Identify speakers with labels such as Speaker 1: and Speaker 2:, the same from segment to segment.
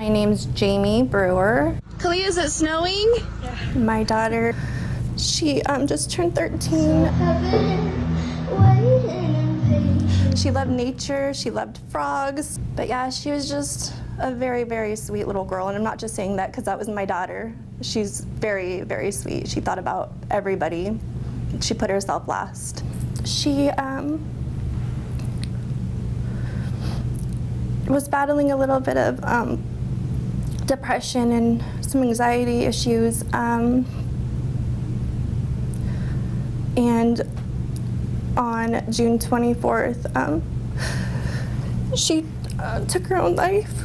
Speaker 1: My name's Jamie Brewer.
Speaker 2: Kalia, is it snowing?
Speaker 1: Yeah. My daughter, she just turned 13. She loved nature, she loved frogs. But yeah, she was just a very, very sweet little girl. And I'm not just saying that because that was my daughter. She's very, very sweet. She thought about everybody. She put herself last. She was battling a little bit of depression and some anxiety issues. And on June 24th, she took her own life.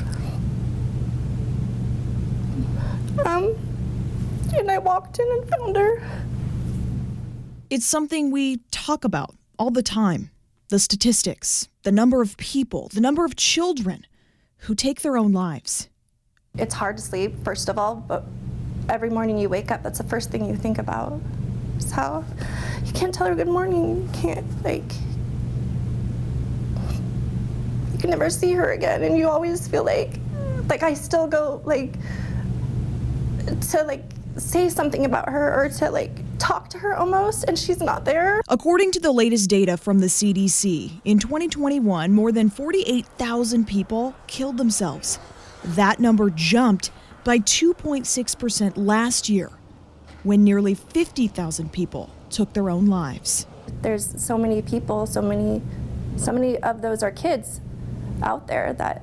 Speaker 1: And I walked in and found her.
Speaker 3: It's something we talk about all the time. The statistics, the number of people, the number of children who take their own lives.
Speaker 1: It's hard to sleep, first of all, but every morning you wake up, that's the first thing you think about. Is how you can't tell her good morning. You can't, you can never see her again, and you always feel like I still go, to say something about her or to talk to her almost, and she's not there.
Speaker 3: According to the latest data from the CDC, in 2021, more than 48,000 people killed themselves. That number jumped by 2.6% last year, when nearly 50,000 people took their own lives.
Speaker 1: There's so many people, so many of those are kids out there that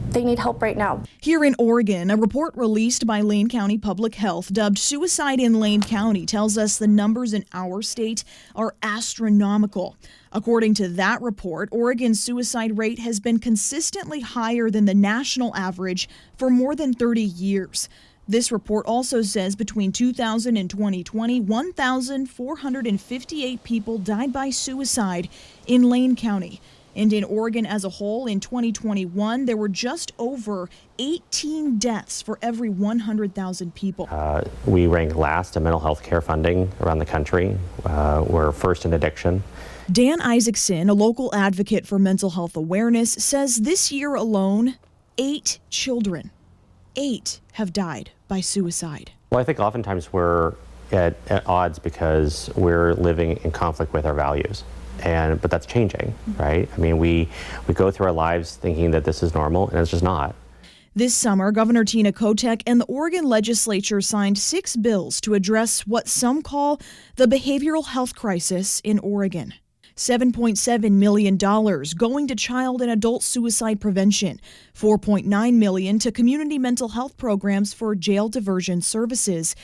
Speaker 1: they need help right now.
Speaker 3: Here in Oregon, a report released by Lane County Public Health dubbed Suicide in Lane County tells us the numbers in our state are astronomical. According to that report, Oregon's suicide rate has been consistently higher than the national average for more than 30 years. This report also says between 2000 and 2020, 1,458 people died by suicide in Lane County. And in Oregon as a whole, in 2021, there were just over 18 deaths for every 100,000 people.
Speaker 4: We rank last in mental health care funding around the country. We're first in addiction.
Speaker 3: Dan Isaacson, a local advocate for mental health awareness, says this year alone, 8 children, 8 have died by suicide.
Speaker 4: Well, I think oftentimes we're at odds because we're living in conflict with our values. But that's changing, right? I mean, we go through our lives thinking that this is normal, and it's just not.
Speaker 3: This summer, Governor Tina Kotek and the Oregon legislature signed 6 bills to address what some call the behavioral health crisis in Oregon. $7.7 million going to child and adult suicide prevention, $4.9 million to community mental health programs for jail diversion services,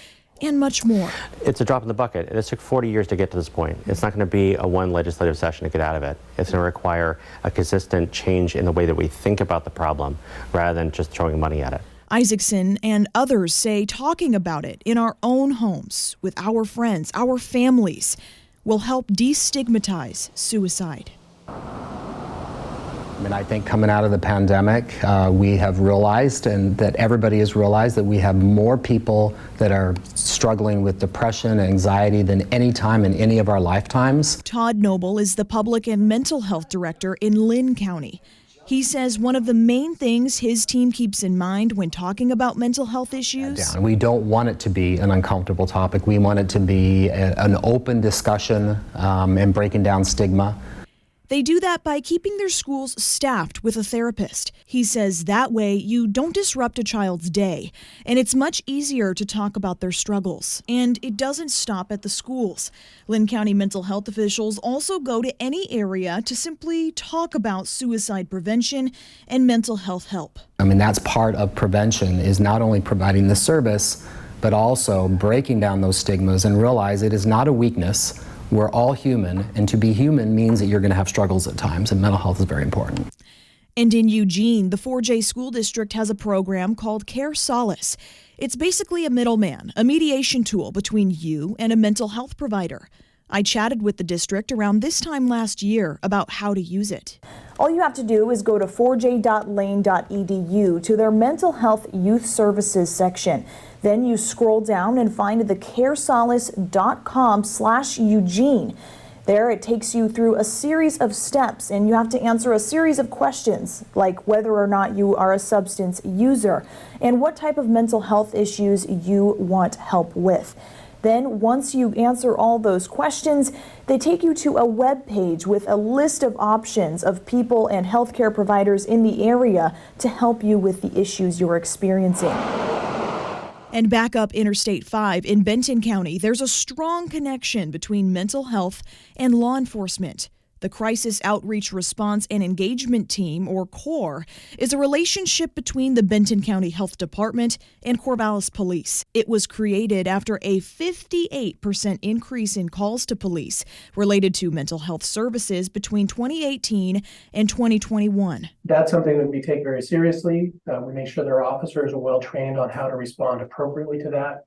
Speaker 3: and much more.
Speaker 4: It's a drop in the bucket. It took 40 years to get to this point. It's not going to be a one legislative session to get out of it. It's going to require a consistent change in the way that we think about the problem rather than just throwing money at it.
Speaker 3: Isaacson and others say talking about it in our own homes, with our friends, our families, will help destigmatize suicide.
Speaker 5: And I think coming out of the pandemic, we have realized, and that everybody has realized, that we have more people that are struggling with depression and anxiety than any time in any of our lifetimes.
Speaker 3: Todd Noble is the public and mental health director in Linn County. He says one of the main things his team keeps in mind when talking about mental health issues.
Speaker 5: We don't want it to be an uncomfortable topic. We want it to be an open discussion and breaking down stigma.
Speaker 3: They do that by keeping their schools staffed with a therapist. He says that way you don't disrupt a child's day, and it's much easier to talk about their struggles. And it doesn't stop at the schools. Linn County mental health officials also go to any area to simply talk about suicide prevention and mental health help.
Speaker 5: I mean, that's part of prevention, is not only providing the service, but also breaking down those stigmas and realize it is not a weakness. We're all human, and to be human means that you're going to have struggles at times, and mental health is very important.
Speaker 3: And in Eugene, the 4J School District has a program called Care Solace. It's basically a middleman, a mediation tool between you and a mental health provider. I chatted with the district around this time last year about how to use it.
Speaker 6: All you have to do is go to 4j.lane.edu to their mental health youth services section. Then you scroll down and find the caresolace.com/Eugene. There, it takes you through a series of steps, and you have to answer a series of questions, like whether or not you are a substance user and what type of mental health issues you want help with. Then, once you answer all those questions, they take you to a web page with a list of options of people and healthcare providers in the area to help you with the issues you're experiencing.
Speaker 3: And back up Interstate 5 in Benton County, there's a strong connection between mental health and law enforcement. The Crisis Outreach Response and Engagement Team, or CORE, is a relationship between the Benton County Health Department and Corvallis Police. It was created after a 58% increase in calls to police related to mental health services between 2018 and 2021.
Speaker 2: That's something that we take very seriously. We make sure that our officers are well trained on how to respond appropriately to that.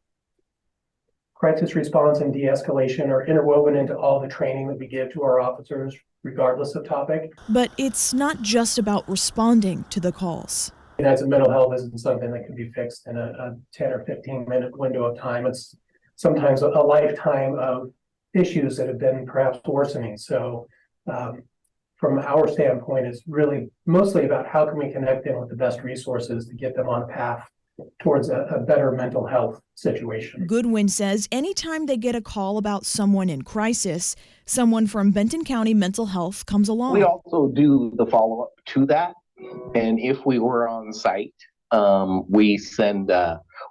Speaker 2: Crisis response and de-escalation are interwoven into all the training that we give to our officers, regardless of topic.
Speaker 3: But it's not just about responding to the calls.
Speaker 2: As a mental health isn't something that can be fixed in a 10 or 15 minute window of time. It's sometimes a lifetime of issues that have been perhaps worsening. So from our standpoint, it's really mostly about how can we connect them with the best resources to get them on a path towards a better mental health situation.
Speaker 3: Goodwin says anytime they get a call about someone in crisis, someone from Benton County Mental Health comes along.
Speaker 7: We also do the follow-up to that. And if we were on site, we send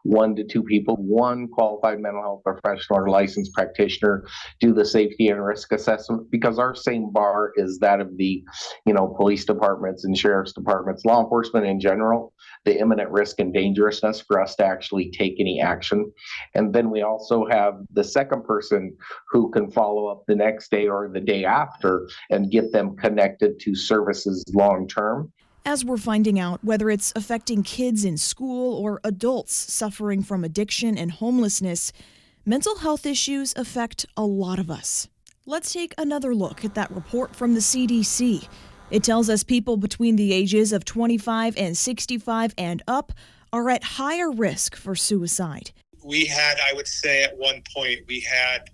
Speaker 7: 1 to 2 people, one qualified mental health professional or licensed practitioner, do the safety and risk assessment, because our same bar is that of the, police departments and sheriff's departments, law enforcement in general, the imminent risk and dangerousness for us to actually take any action. And then we also have the second person who can follow up the next day or the day after and get them connected to services long term.
Speaker 3: As we're finding out, whether it's affecting kids in school or adults suffering from addiction and homelessness, mental health issues affect a lot of us. Let's take another look at that report from the CDC. It tells us people between the ages of 25 and 65 and up are at higher risk for suicide.
Speaker 8: We had, I would say at one point, we had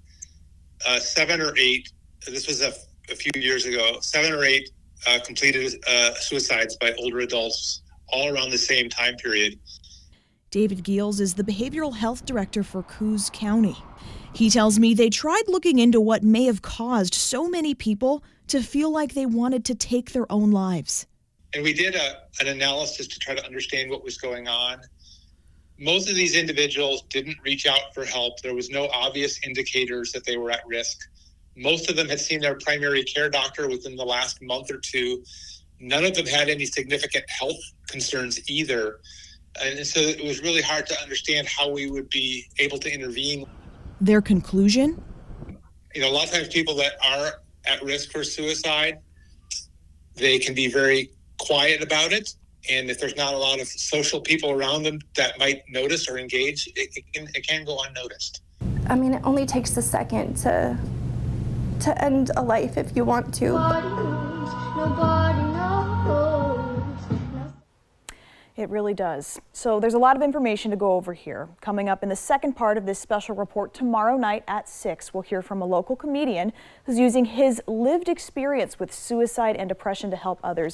Speaker 8: 7 or 8, this was a few years ago, 7 or 8 completed suicides by older adults all around the same time period.
Speaker 3: David Giels is the behavioral health director for Coos County. He tells me they tried looking into what may have caused so many people to feel like they wanted to take their own lives.
Speaker 8: And we did an analysis to try to understand what was going on. Most of these individuals didn't reach out for help. There was no obvious indicators that they were at risk. Most of them had seen their primary care doctor within the last month or two. None of them had any significant health concerns either. And so it was really hard to understand how we would be able to intervene.
Speaker 3: Their conclusion?
Speaker 8: A lot of times people that are at risk for suicide, they can be very quiet about it. And if there's not a lot of social people around them that might notice or engage, it can go unnoticed.
Speaker 1: I mean, it only takes a second to end a life if you want to.
Speaker 9: Nobody knows.
Speaker 6: It really does. So there's a lot of information to go over here. Coming up in the second part of this special report tomorrow night at 6, we'll hear from a local comedian who's using his lived experience with suicide and depression to help others.